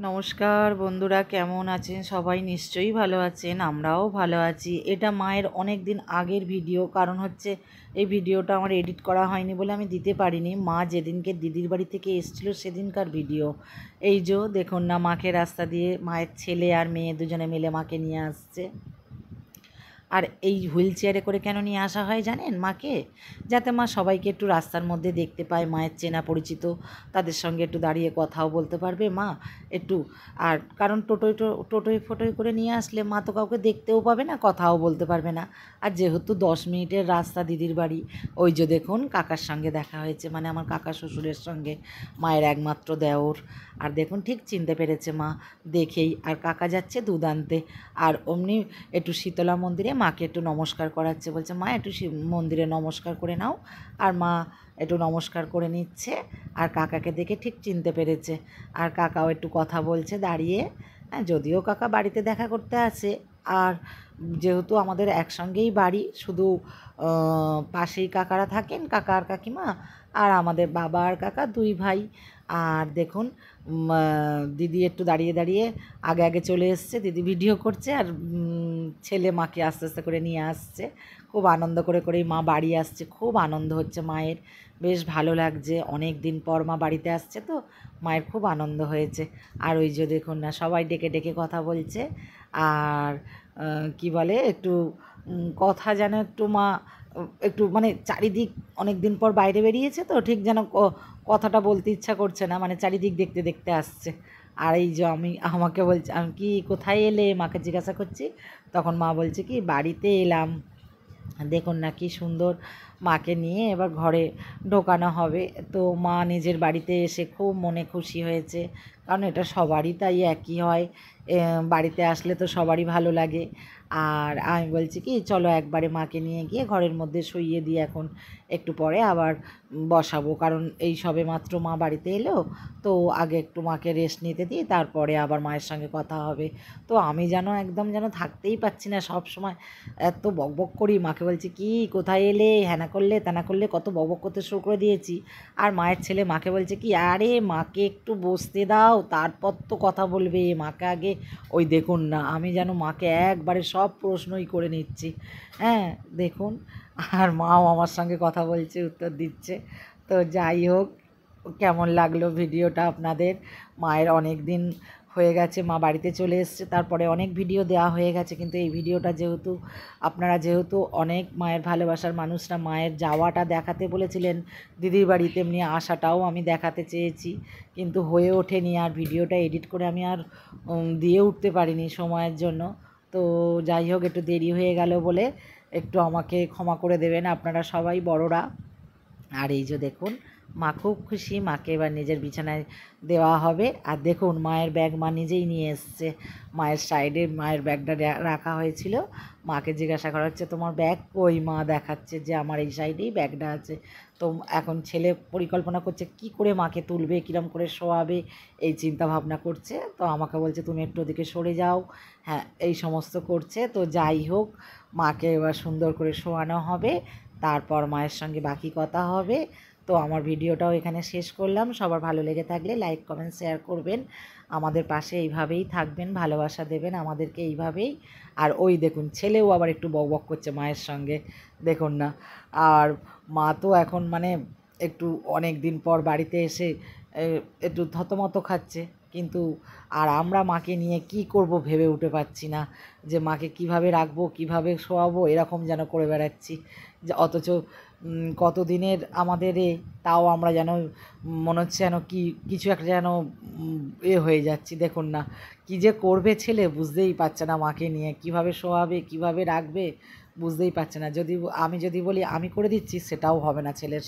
নমস্কার বন্ধুরা, কেমন আছেন সবাই? নিশ্চয়ই ভালো আছেন, আমরাও ভালো আছি। এটা মায়ের অনেক দিন আগের ভিডিও, কারণ হচ্ছে এই ভিডিওটা আমার এডিট করা হয়নি বলে আমি দিতে পারিনি। মা যেদিনকে দিদির বাড়ি থেকে এসেছিল সেদিনকার ভিডিও। এই যে দেখুন না, মাকে রাস্তা দিয়ে মায়ের ছেলে আর মেয়ে দুজনে মিলে মাকে নিয়ে আসছে। আর এই হুইল চেয়ারে করে কেন নিয়ে আসা হয় জানেন মাকে? যাতে মা সবাইকে একটু রাস্তার মধ্যে দেখতে পায়, মায়ের চেনা পরিচিত তাদের সঙ্গে একটু দাঁড়িয়ে কথাও বলতে পারবে মা একটু। আর কারণ টোটোয় ফোটোয় করে নিয়ে আসলে মা তো কাউকে দেখতেও পাবে না, কথাও বলতে পারবে না। আর যেহেতু 10 মিনিটের রাস্তা দিদির বাড়ি, ওই যে দেখুন কাকার সঙ্গে দেখা হয়েছে, মানে আমার কাকা শ্বশুরের সঙ্গে, মায়ের একমাত্র দেওর। আর দেখুন ঠিক চিনতে পেরেছে মা দেখেই। আর কাকা যাচ্ছে দুধ আনতে, আর অমনি একটু শীতলা মন্দিরে মাকে একটু নমস্কার করাচ্ছে, বলছে মা একটু মন্দিরে নমস্কার করে নাও। আর মা একটু নমস্কার করে নিচ্ছে, আর কাকাকে দেখে ঠিক চিনতে পেরেছে। আর কাকাও একটু কথা বলছে দাঁড়িয়ে। যদিও কাকা বাড়িতে দেখা করতে আসে, আর যেহেতু আমাদের একসঙ্গেই বাড়ি, শুধু পাশেই কাকারা থাকেন, কাকা আর কাকিমা, আর আমাদের বাবা আর কাকা দুই ভাই। আর দেখুন দিদি একটু দাঁড়িয়ে দাঁড়িয়ে আগে আগে চলে এসছে, দিদি ভিডিও করছে, আর ছেলে মাকে আস্তে আস্তে করে নিয়ে আসছে। খুব আনন্দ করে করেই মা বাড়ি আসছে, খুব আনন্দ হচ্ছে মায়ের, বেশ ভালো লাগছে। অনেক দিন পর মা বাড়িতে আসছে তো মায়ের খুব আনন্দ হয়েছে। আর ওই যে দেখুন না, সবাই ডেকে ডেকে কথা বলছে। আর কি বলে, একটু কথা যেন একটু মা একটু মানে চারিদিক, অনেক দিন পর বাইরে বেরিয়েছে তো ঠিক যেন কথাটা বলতে ইচ্ছা করছে না, মানে চারিদিক দেখতে দেখতে আসছে। আর এই যে আমাকে বলছে, আমি কি কোথায় এলে মাকে জিজ্ঞাসা করছি, তখন মা বলছে কি বাড়িতে এলাম। দেখুন না কি সুন্দর, মাকে নিয়ে এবার ঘরে ঢোকানো হবে। তো মা নিজের বাড়িতে এসে খুব মনে খুশি হয়েছে, কারণ এটা সবারই তাই একই হয়, বাড়িতে আসলে তো সবারই ভালো লাগে। আর আমি বলছি কি চলো একবারে মাকে নিয়ে গিয়ে ঘরের মধ্যে শুইয়ে দিই, এখন একটু পরে আবার বসাবো, কারণ এই সবে মাত্র মা বাড়িতে এলো, তো আগে একটু মাকে রেস্ট নিতে দিই, তারপরে আবার মায়ের সঙ্গে কথা হবে। তো আমি যেন একদম যেন থাকতেই পারছি না, সব সময় এত বকবক করি, মাকে বলছি কি কোথায় এলে, হ্যানা করলে ত্যানা করলে, কত বকবক করতে শুরু করে দিয়েছি। আর মায়ের ছেলে মাকে বলছে কি আরে মাকে একটু বসতে দাও, তারপর তো কথা বলবে, মাকে আগে। ওই দেখুন না, আমি যেন মাকে একবারে সব প্রশ্নই করে নিচ্ছি। হ্যাঁ দেখুন, আর মাও আমার সঙ্গে কথা বলছে, উত্তর দিচ্ছে। তো যাই হোক, কেমন লাগলো ভিডিওটা আপনাদের? মায়ের অনেক দিন হয়ে গেছে, মা বাড়িতে চলে এসছে, তারপরে অনেক ভিডিও দেওয়া হয়ে গেছে, কিন্তু এই ভিডিওটা যেহেতু আপনারা, যেহেতু অনেক মায়ের ভালোবাসার মানুষরা মায়ের যাওয়াটা দেখাতে বলেছিলেন দিদির বাড়ি, তেমনি আসাটাও আমি দেখাতে চেয়েছি, কিন্তু হয়ে ওঠেনি। আর ভিডিওটা এডিট করে আমি আর দিয়ে উঠতে পারিনি সময়ের জন্য। তো যাই হোক, একটু দেরি হয়ে গেল বলে একটু আমাকে ক্ষমা করে দেবেন আপনারা সবাই বড়রা। আর এই যে দেখুন, মা খুব খুশি, মাকে এবার নিজের বিছানায় দেওয়া হবে। আর দেখুন মায়ের ব্যাগ মা নিজেই নিয়ে এসছে, মায়ের সাইডে মায়ের ব্যাগটা রাখা হয়েছিল। মাকে জিজ্ঞাসা করা হচ্ছে তোমার ব্যাগ কই, মা দেখাচ্ছে যে আমার এই সাইডেই ব্যাগটা আছে। তো এখন ছেলে পরিকল্পনা করছে কি করে মাকে তুলবে, কীরকম করে শোয়াবে, এই চিন্তা ভাবনা করছে। তো আমাকে বলছে তুমি একটু ওদিকে সরে যাও, হ্যাঁ এই সমস্ত করছে। তো যাই হোক, মাকে এবার সুন্দর করে শোয়ানো হবে, তারপর মায়ের সঙ্গে বাকি কথা হবে। তো আমার ভিডিওটাও এখানে শেষ করলাম। সবার ভালো লেগে থাকলে লাইক কমেন্ট শেয়ার করবেন, আমাদের পাশে এইভাবেই থাকবেন, ভালোবাসা দেবেন আমাদেরকে এইভাবেই। আর ওই দেখুন ছেলেও আবার একটু বকবক করছে মায়ের সঙ্গে, দেখুন না। আর মা তো এখন মানে একটু অনেক দিন পর বাড়িতে এসে একটু থতমত খাচ্ছে, কিন্তু আর আমরা মাকে নিয়ে কি করব ভেবে উঠে পাচ্ছি না, যে মাকে কিভাবে রাখবো, কিভাবে শোয়াবো, এরকম যেন করে বেড়াচ্ছি। যে অথচ কত দিনের আমাদের তাও আমরা যেন মনে হচ্ছে যেন কিছু একটা যেন হয়ে যাচ্ছি। দেখুন না কী যে করবে ছেলে, বুঝতেই পারছে না মাকে নিয়ে কিভাবে শোয়াবে, কিভাবে রাখবে, বুঝতেই পারছে না। আমি যদি বলি আমি করে দিচ্ছি, সেটাও হবে না ছেলের।